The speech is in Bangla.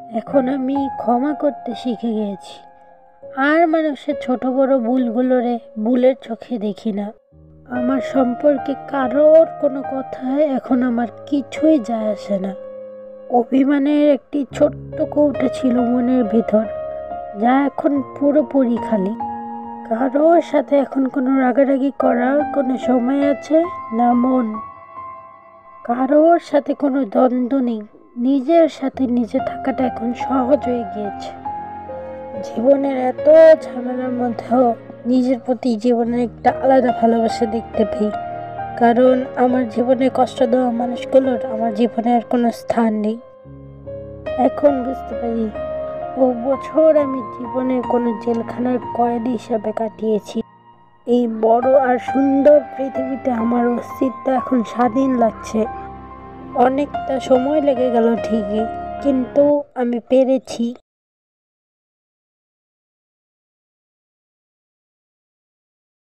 এখন আমি ক্ষমা করতে শিখে গিয়েছি। আর মানুষের ছোট বড় ভুলগুলোরে ভুলের চোখে দেখি না। আমার সম্পর্কে কারোর কোনো কথায় এখন আমার কিছুই যায় আসে না। অভিমানের একটি ছোট্ট কৌটা ছিল মনের ভিতর, যা এখন পুরোপুরি খালি। কারোর সাথে এখন কোনো রাগারাগি করার কোনো সময় আছে না মন। কারোর সাথে কোনো দ্বন্দ্ব নেই। নিজের সাথে নিজে থাকাটা এখন সহজ হয়ে গিয়েছে। জীবনের এত ঝামেলার মধ্যেও নিজের প্রতি জীবনের একটা আলাদা ভালোবাসা দেখতে পাই। কারণ আমার জীবনে কষ্ট দেওয়া মানুষগুলোর আমার জীবনে আর কোনো স্থান নেই। এখন বুঝতে পারি বছর আমি জীবনের কোনো জেলখানার কয়েদি হিসাবে কাটিয়েছি। এই বড় আর সুন্দর পৃথিবীতে আমার অস্তিত্ব এখন স্বাধীন লাগছে। অনেকটা সময় লেগে গেল ঠিকই, কিন্তু আমি পেরেছি।